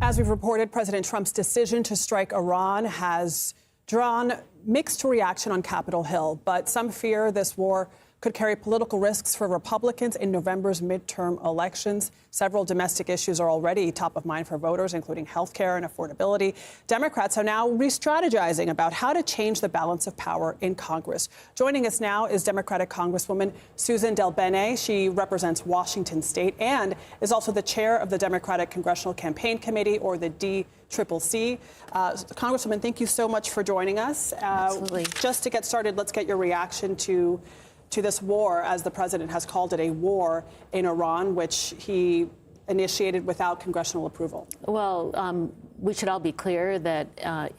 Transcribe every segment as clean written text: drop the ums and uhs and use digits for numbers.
As we've reported, President Trump's decision to strike Iran has drawn mixed reaction on Capitol Hill, but some fear this war could carry political risks for Republicans in November's midterm elections. Several domestic issues are already top of mind for voters, including health care and affordability. Democrats are now re-strategizing about how to change the balance of power in Congress. Joining us now is Democratic Congresswoman Suzan DelBene. She represents Washington State and is also the chair of the Democratic Congressional Campaign Committee, or the DCCC. Congresswoman, thank you so much for joining us. Absolutely. Just to get started, let's get your reaction to this war, as the president has called it, a war in Iran, which he initiated without congressional approval. Well, we should all be clear that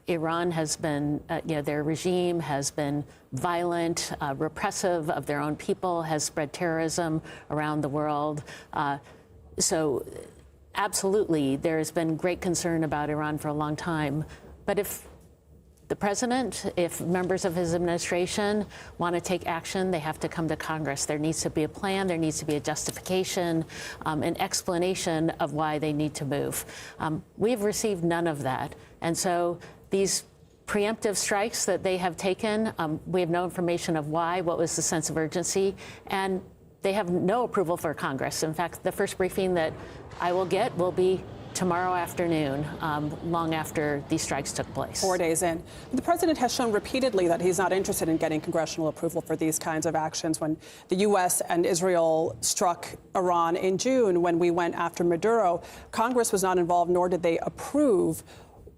Iran has been, their regime has been violent, repressive of their own people, has spread terrorism around the world. So absolutely, there has been great concern about Iran for a long time. But if the president, if members of his administration want to take action, they have to come to Congress. There needs to be a plan. There needs to be a justification, an explanation of why they need to move. We've received none of that. And so these preemptive strikes that they have taken, we have no information of why, what was the sense of urgency, and they have no approval for Congress. In fact, the first briefing that I will get will be tomorrow afternoon, long after these strikes took place. 4 days in. The president has shown repeatedly that he's not interested in getting congressional approval for these kinds of actions. When the U.S. and Israel struck Iran in June, when we went after Maduro, Congress was not involved, nor did they approve.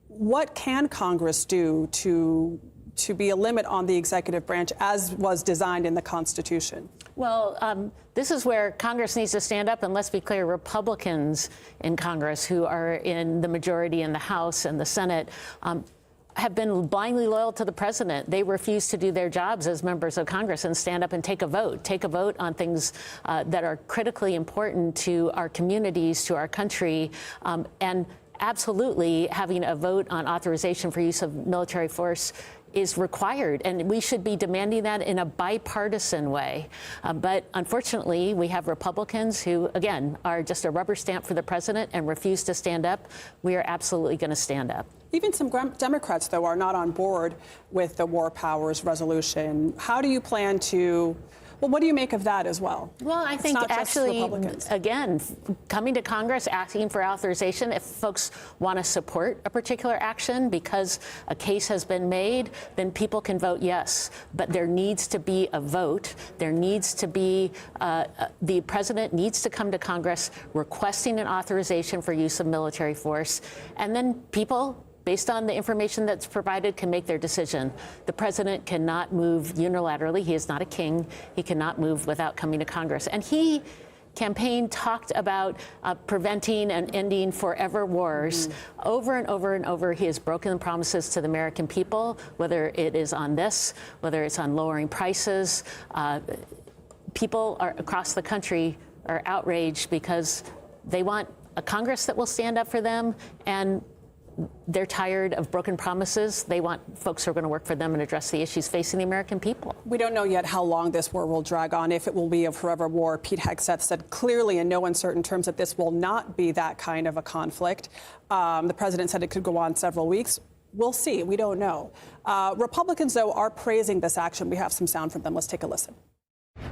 What can Congress do to be a limit on the executive branch, as was designed in the Constitution? Well, this is where Congress needs to stand up, and let's be clear, Republicans in Congress, who are in the majority in the House and the Senate, have been blindly loyal to the president. They refuse to do their jobs as members of Congress and stand up and take a vote on things that are critically important to our communities, to our country, and absolutely having a vote on authorization for use of military force is required, and we should be demanding that in a bipartisan way. But unfortunately, we have Republicans who, again, are just a rubber stamp for the president and refuse to stand up. We are absolutely going to stand up. Even some Democrats, though, are not on board with the War Powers resolution. How do you plan to... Well, what do you make of that as well? Well, I think actually, again, coming to Congress, asking for authorization, if folks want to support a particular action because a case has been made, then people can vote yes. But there needs to be a vote. There needs to be, the president needs to come to Congress requesting an authorization for use of military force. And then people, based on the information that's provided, can make their decision. The president cannot move unilaterally. He is not a king. He cannot move without coming to Congress. And he talked about preventing and ending forever wars. Over and over and over, he has broken promises to the American people, whether it is on this, whether it's on lowering prices. People across the country are outraged because they want a Congress that will stand up for them, and they're tired of broken promises. They want folks who are going to work for them and address the issues facing the American people. We don't know yet how long this war will drag on, if it will be a forever war. Pete Hegseth said clearly in no uncertain terms that this will not be that kind of a conflict. The president said it could go on several weeks. We'll see. We don't know. Republicans, though, are praising this action. We have some sound from them. Let's take a listen.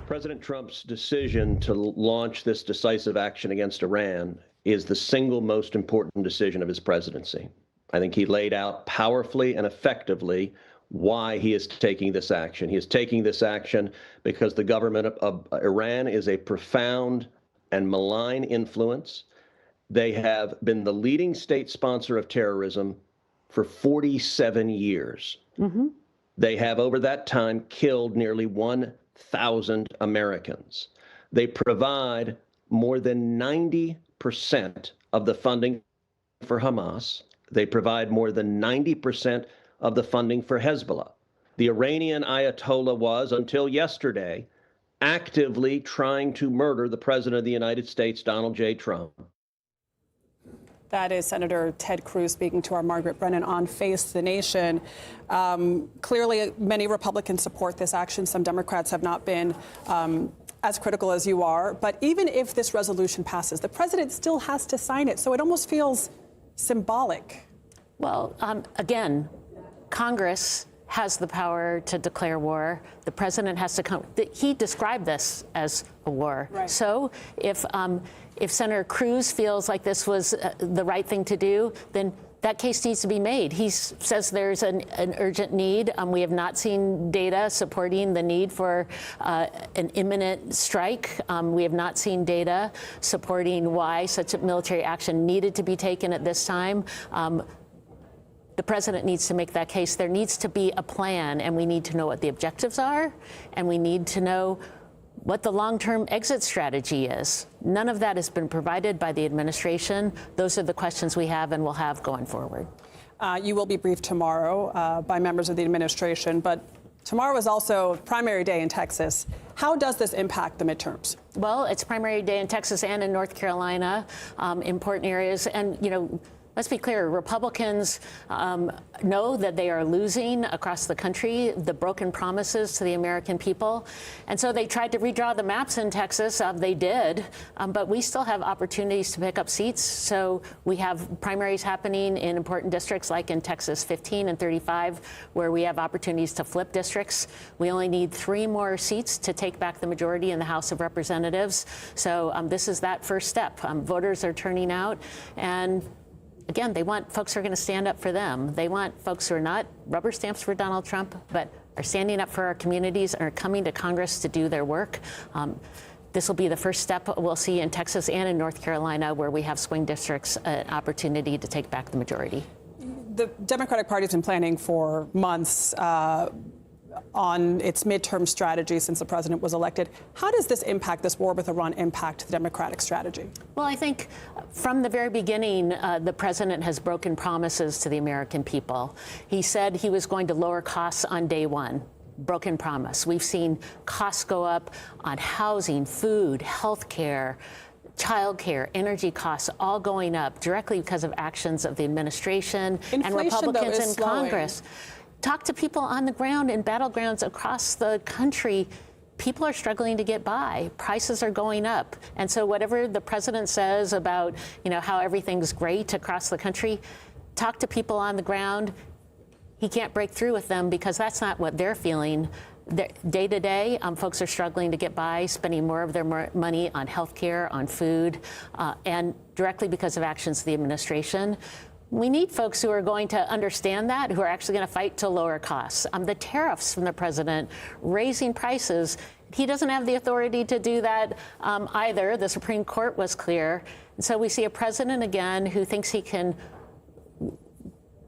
President Trump's decision to launch this decisive action against Iran is the single most important decision of his presidency. I think he laid out powerfully and effectively why he is taking this action. He is taking this action because the government of Iran is a profound and malign influence. They have been the leading state sponsor of terrorism for 47 years. They have, over that time, killed nearly 1,000 Americans. They provide more than 90% of the funding for Hamas. They provide more than 90% of the funding for Hezbollah. The Iranian Ayatollah was, until yesterday, actively trying to murder the President of the United States, Donald J. Trump. That is Senator Ted Cruz speaking to our Margaret Brennan on Face the Nation. Clearly, many Republicans support this action. Some Democrats have not been as critical as you are. But even if this resolution passes, the president still has to sign it. So it almost feels symbolic? Well, again, Congress has the power to declare war. The president has to come. He described this as a war. Right. So if Senator Cruz feels like this was the right thing to do, then that case needs to be made. He says there's an urgent need. We have not seen data supporting the need for an imminent strike. We have not seen data supporting why such a military action needed to be taken at this time. The president needs to make that case. There needs to be a plan, and we need to know what the objectives are, and we need to know what the long-term exit strategy is. None of that has been provided by the administration. Those are the questions we have and will have going forward. You will be briefed tomorrow by members of the administration, but tomorrow is also primary day in Texas. How does this impact the midterms? Well, it's primary day in Texas and in North Carolina, important areas. And, you know, let's be clear, Republicans know that they are losing across the country, the broken promises to the American people. And so they tried to redraw the maps in Texas. They did, but we still have opportunities to pick up seats. So we have primaries happening in important districts like in Texas 15 and 35, where we have opportunities to flip districts. We only need 3 more seats to take back the majority in the House of Representatives. So this is that first step. Voters are turning out, and again, they want folks who are going to stand up for them. They want folks who are not rubber stamps for Donald Trump, but are standing up for our communities and are coming to Congress to do their work. This will be the first step we'll see in Texas and in North Carolina, where we have swing districts, an opportunity to take back the majority. The Democratic Party has been planning for months on its midterm strategy since the president was elected. How does this war with Iran impact the Democratic strategy? Well, I think from the very beginning, the president has broken promises to the American people. He said he was going to lower costs on day one. Broken promise. We've seen costs go up on housing, food, health care, childcare, energy costs, all going up directly because of actions of the administration and Republicans in Congress. Talk to people on the ground in battlegrounds across the country. People are struggling to get by. Prices are going up. And so whatever the president says about, you know, how everything's great across the country, talk to people on the ground. He can't break through with them because that's not what they're feeling. Day to day, folks are struggling to get by, spending more of their money on health care, on food, and directly because of actions of the administration. We need folks who are going to understand that, who are actually going to fight to lower costs. The tariffs from the president, raising prices, he doesn't have the authority to do that either. The Supreme Court was clear. And so we see a president again who thinks he can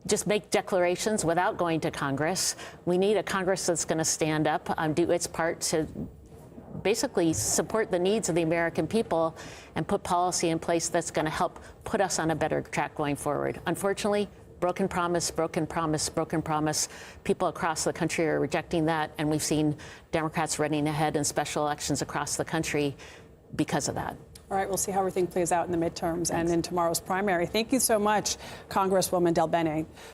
just make declarations without going to Congress. We need a Congress that's going to stand up, do its part to basically support the needs of the American people and put policy in place that's going to help put us on a better track going forward. Unfortunately, broken promise, broken promise, broken promise. People across the country are rejecting that, and we've seen Democrats running ahead in special elections across the country because of that. All right, we'll see how everything plays out in the midterms and in tomorrow's primary. Thank you so much, Congresswoman DelBene.